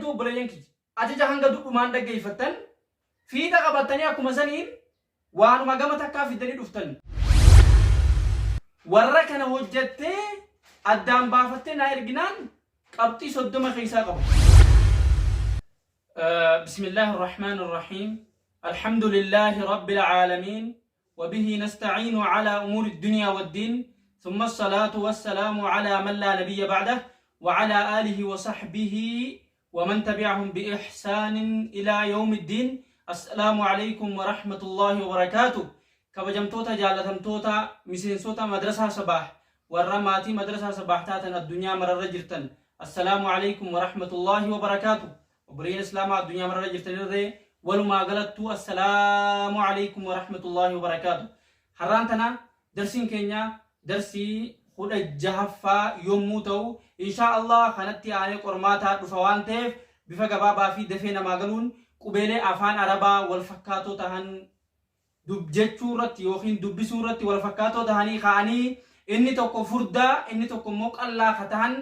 دوب بلينكي أجا هنگا دوب مان دقي فتن في تقبتني أكو مسنين وانو مقامة تكا في دليل افتن ورّكنا وجدت أدام بافتن هايرقنان قبطي صدوم خيسا قبط بسم الله الرحمن الرحيم الحمد لله رب العالمين وبه نستعين على أمور الدنيا والدين ثم الصلاة والسلام على من لا نبي بعده وعلى آله وصحبه ومن تبعهم بإحسان إلى يوم الدين السلام عليكم ورحمة الله وبركاته كبجمتوتا جالتمتوتا مسينسوتا مدرسة صباح والرماتي مدرسة صباح تاتنا الدنيا مرر جرتن السلام عليكم ورحمة الله وبركاته وبرين إسلام الدنيا مرر جرتن الرئي ولما قلتو السلام عليكم ورحمة الله وبركاته حرانتنا درسين كينيا درسي خود الجهفة يوموتو إن شاء الله خانتي آني قرماتا دفوانتف بفقبابا في دفين ماغلون قبيلي أفان عربا والفكاتو تهن دبجتشو رت يوخين دبسو رت والفكاتو تهني خاني إني توقو فردا إني توقو موك الله ختهن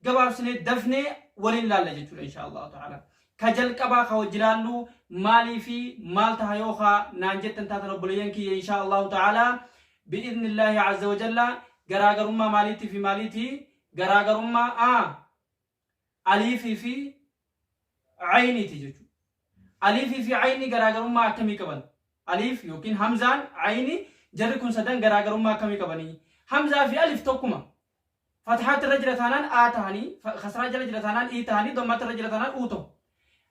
قباب سنة دفني ولله لجتشو إن شاء الله تعالى كجل كبا خوجلالو مالي في مال تهيوخا نانجت انتاتنا بلينكي إن شاء الله تعالى بإذن الله عز وجل غراغرما ماليتي في ماليتي غراغرما أليفي في عيني تجو أليفي في عيني غراغرما كمي كبن أليف يمكن همزان عيني جركن سدن غراغرما كمي كبني همزة في ألف توكما فتحات الرجل ثانان تهاني خسرات الرجل ثانان تهاني ضمات الرجل ثانان أوتو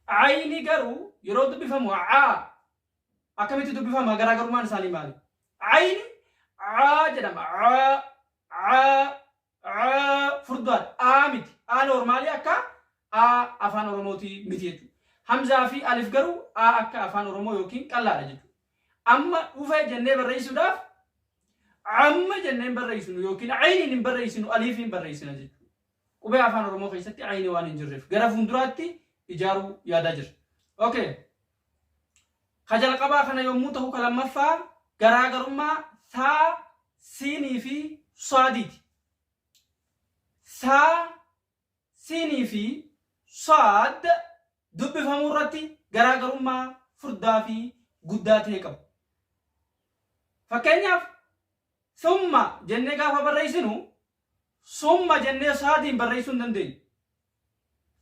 عيني غرو يرود بفهمو أكميتو بفهمو غراغرما نسالي مالي عيني جدام فردوات ميتي نورمالي أكا أفان أوروموتي ميتيتو همزة في ألف غرو أكا أفان أورومو يوكين كلا رجتو أما وفا جنة بالرئيسو داف أما جنة بالرئيسو يوكين عيني بالرئيسو أليفين بالرئيسو نجتو وبي أفان أورومو خيستي عيني وان انجرف غرا فندراتي إجارو ياداجر أوكي خجل قبا خنا يوموته كلمفا غراغرما ثا سيني في صاديت ثا سيني في صاد دب فمورتي غراغرما فردا في قدات هيكم فكينياف ثم جنة غافا برئيسنو ثم جنة صادين برئيسون دندين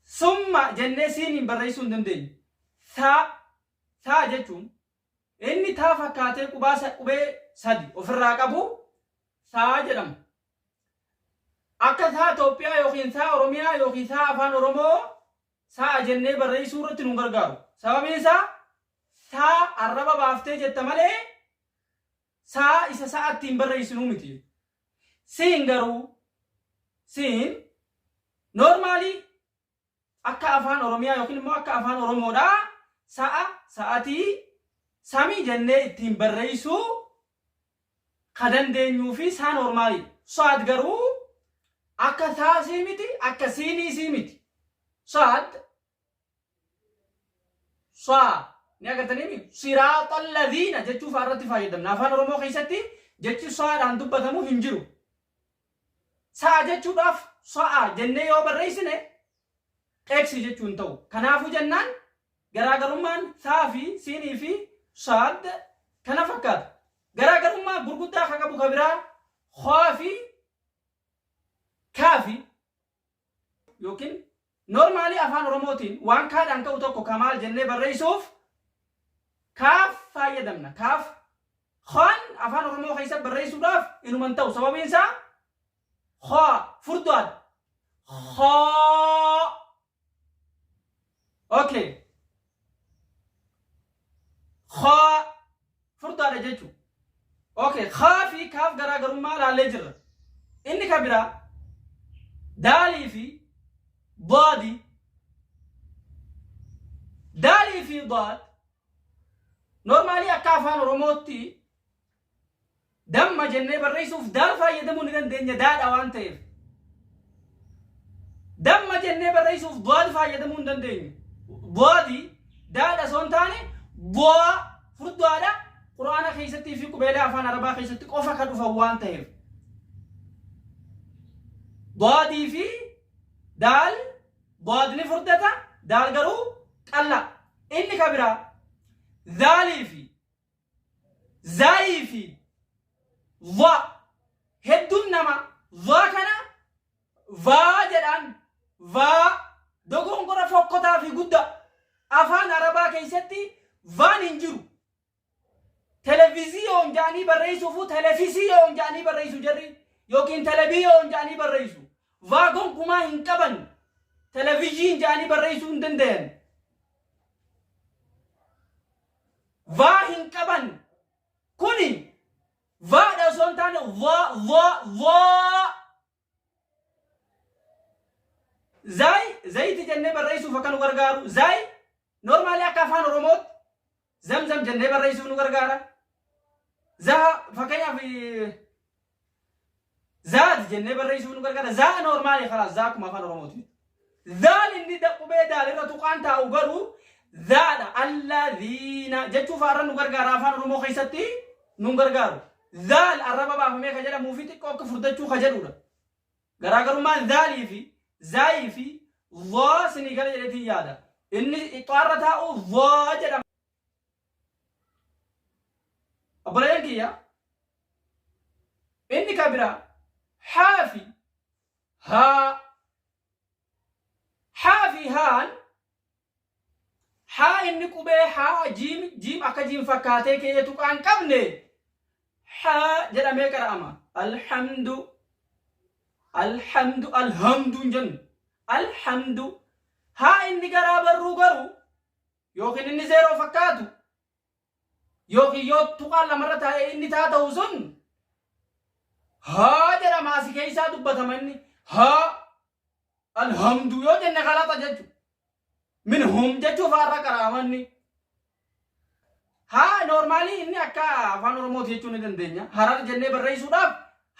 ثم جنة سينين برئيسون دندين ثا جتون إني تا فكاتي قبي سادي وفرا قبو ثا جدم أكا ثا توبيا يوخين ثا أوروميا يوخين ثا أفان أورومو ثا جنة برئي سورة نغرغارو سببين ثا الربا بافتي جتمالي ثا إسا ساعتين برئي سنومتي سين غرو سين نورمالي أكا أفان أوروميا يوخين مو أكا أفان أورومو دا ساعتي سامي جنة اتين برئيسو خدن دينيو في سا نورمالي صاد غرو أكا ثا سيمتي أكا سيني سيمتي صاد نياغر تنيمي صراط الذين جتشو فارتي فايدم نافان رمو خيستي جتشو صاد عن دبتمو هنجرو سا جتشو داف جنة يو برئيسنه اكسي جتشو انتو كنافو جنان غراغرمان ثا في سيني في صاد كنا فكر غراغرما غرغدا خقبو كبيرا خافي كافي يمكن نورمالي افان روموتين وان كاد انكو توكو كمال جنة بريسوف كاف فايدمنا كاف خان افان رومو خيسب بريسو داف انو منتو سببين سا خا فردواد خا اوكي خا فردا لجيتو اوكي خافي كاف غراغرما لا لجر اني كبيرا دالي في ضادي دالي في ضاد نورمالي اكافان روموتي دم جنة بالريسوف دال فايدمون ندن دنيا داد اوان تيف دم جنة بالريسوف ضاد فايدمون دن دنيا ضادي داد اسون تاني بوا فردو هذا قرآن خيستي في قبيلة أفان عربا خيستي قفا كدو فوان تهيف ضادي في دال ضاد نفردتا daal garuu qalla. Inni ka biraa zaalii fi zaayii fi va hedduun nama va kana va jedhaan va dogongora fokkotaa fi guddaa afaan arabaa keessatti vaan hin jiru. Televiziyoon jaanii barreessuufu televiziyoon jaanii barreessu jarri yookiin televiziyoon jaanii barreessu. Va gonkumaa hin qaban. Televiziyoon jaanii barreessuu hin danda'an. Va hin qaban. Kuni va dha osoo hin taane va. Zayti jennee barreessuuf akka nu gargaaru. Zayi normaali akka afaan Oromootti zamzam jennee barreessuuf nu gargaara. Zaha fakkeenyaaf zaad jennee barreessuuf nu gargaara. Zaa normaali khalaas zaa akkuma afaan Oromootti. Zaal inni qubee daal irra tuqaan taa'u garuu zaadha alladhiina jechuuf har'a nu gargaara afaan Oromoo keessatti nu gargaaru. Zaal arraba baafamee ka jedhamuu fi xiqqoo akka furdachuu ka jedhudha. Garaagarummaan zaalii fi zaayii fi dhaa sinii gala jedheetiin yaada. Inni xaarra taa'u dhaa jedhama. Obboleeyyan kiyya inni ka biraa haa fi haa. Haa fi haan haa inni qubee haa jiim akka jiim fakkaatee kee tuqaan qabne haa jedhamee qara'ama. Alhamdu hin jennu. Alhamdu haa inni garaa barruu garuu yookiin inni zeeroo fakkaatu yookiin yoo tuqaan lamarra taa'ee inni taa ta'u sun haa jedhama. Asii keessaa dubbatama inni haa. Alhamdu yoo jenne galata jechu minhum jechuuf har'a qaraamanni. Haa normaali inni akka afaan Oromooti jechuu ni dandeenya. Harar jennee barreessuudhaaf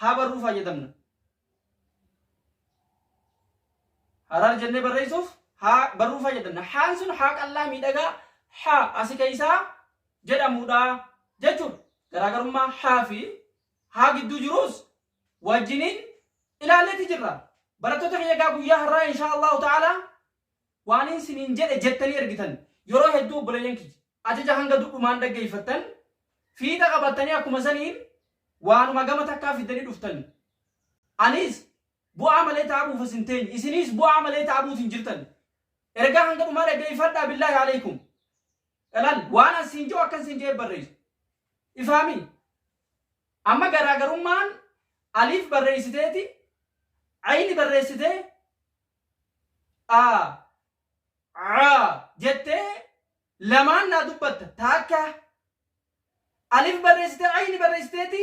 haa barruu fayyadamna. Harar jennee barreessuuf haa barruu fayyadamna. Haan sun haa qallaa miidhagaa haa asii keessaa jedhamudha jechuudha. Garaagarummaa haa fi haa gidduu jirus wajjiniin ilaalleeti jirra. Barattoota keenya egaa guyyaa har'aa inshaallahu ta'ala waan isiniin jedhe jettanii ergitan yeroo hedduu obboleeyyan kiyya ajaja hanga dhugumaan dhaggeeffattan fiixa qabattanii akkuma saniin waanuma gama takkaa fiddanii dhuftan. Anis bu'aa malee taabuuf isin teenye isinis bu'aa malee taabuuf hin jirtan. Ergaa hanga dhumaa dhaggeeffadhaa billaahi alaykum. Ilaal waan asiin jiru akka isin jee barreessu. Ifaami. Amma garaagarummaan aliif barreessiteeti. Ayni barreessitee jettee lamaan naa dubbatta taakka alif barreessitee ayni barreessiteeti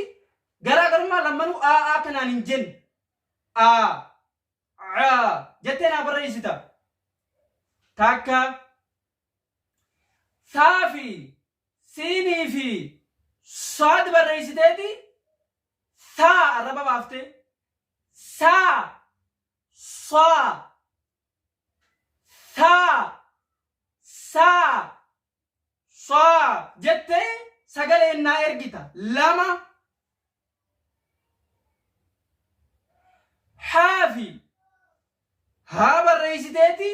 garaagarummaa lamanuu kanaan hin jenne jettee naa barreessita taakka saa fi siinii fi saad barreessiteeti saa arraba baaftee sa sa sa jettee sagalee naa ergita lama. Haa fi haa barreessiteeti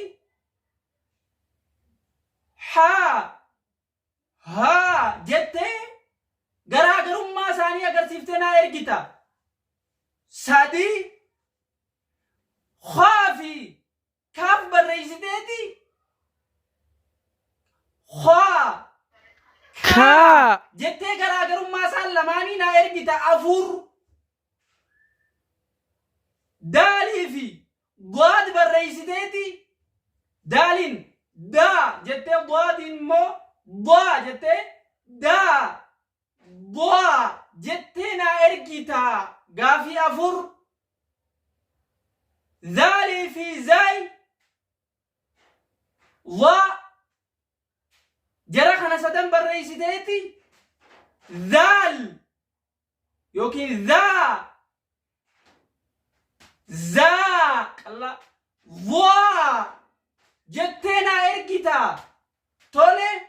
haa jettee garaagarummaa isaanii agarsiiftee naa ergita sadii. Khaafi kaaf barreessiteeti khaa jettee garaagarummaa isaan lamaanii naa ergita afur. Daalii fi daad barreessiteeti daaliin daa jettee daadiin immoo daa jettee daa jettee naa ergita gaafii afur. ذالي في زاي ضا جرخنا سدن بالرئيس ديتي ذال يوكي ذا زاق الله ضا جتنا ارقتا تولي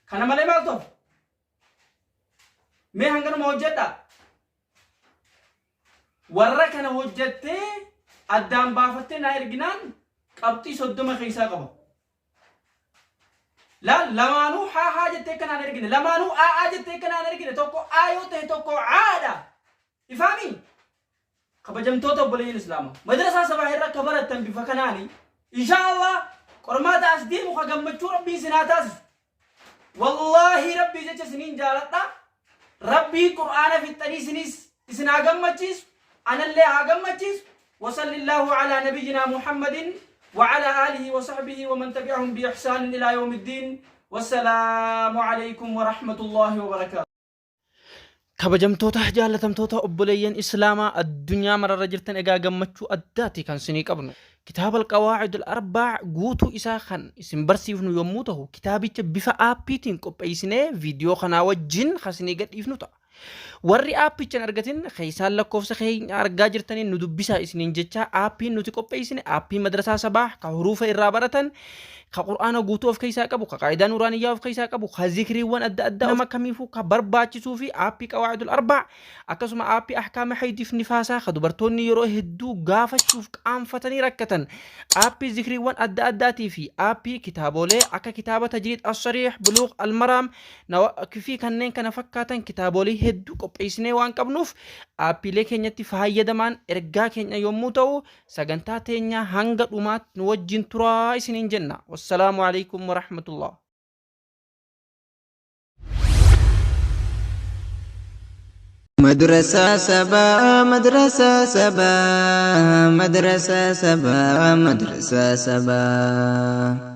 كان مالي مالتو مي هنگنو موجد دا وركنا هجتة الدم بافتنا إرجنان قبتي صدمة خيسا قبا لا لمانو حاجة تكنا نرجع لمانو حاجة تكنا نرجع توكو آيو توكو عادة إفهمي خبجمتوتا بولي الإسلام مدرسة سباهرة كبرت تنبي فكناني إن شاء الله قرمات أسديم وخجمتشو ربي سناتاس والله ربي جت سنين جالتا ربي قرآن في التاريخ سنيس سنا جمتشيس أنا اللي أجمتشيس وصلى الله على نبينا محمد وعلى آله وصحبه ومن تبعهم بإحسان إلى يوم الدين والسلام عليكم ورحمة الله وبركاته كبجمتوتا جالتمتوتا أبوليين إسلاما الدنيا مرة جرتن إجا جمتشو أداتي كان سنيك أبنو كتاب القواعد الأربع قوتو إساخن اسم برسيفنو يموته كتابي بفا آبيتين كوب إيسنة فيديو خناوة جن خسني قد إفنو تا warri aappichaan argatin keeysaan lakkoofsa keenya argaa jirtaniin nu dubbisaa isiniin jecha aappiin nuti qopheessine aappii madrasaa sabaa ka huruufa irraa baratan ka qur'aana guutuu of keessaa qabu ka qaayidaa nuuraaniyyaa of keessaa qabu ka zikriiwwan adda addaa nama kamiifuu ka barbaachisuu fi aappii qawaa'idul arbaa akkasuma aappii ahkaama haydiif nifaasaa ka dubartoonni yeroo hedduu gaafachuuf qaanfatanii rakkatan aappii zikriiwwan adda addaatii fi aappii kitaabolee akka kitaaba tajriid as-sariih buluuq al-maraam fi kanneen kana fakkaatan kitaabolee hedduu qopheessinee waan qabnuuf aappiilee keenyatti fayyadamaan ergaa keenya yommuu ta'u sagantaa teenya hanga dhumaatti nu wajjin turaa isiniin jenna. Wassalaamu alaykum wa rahmatullah. مدرسة سبا مدرسة سبا مدرسة سبا مدرسة سبا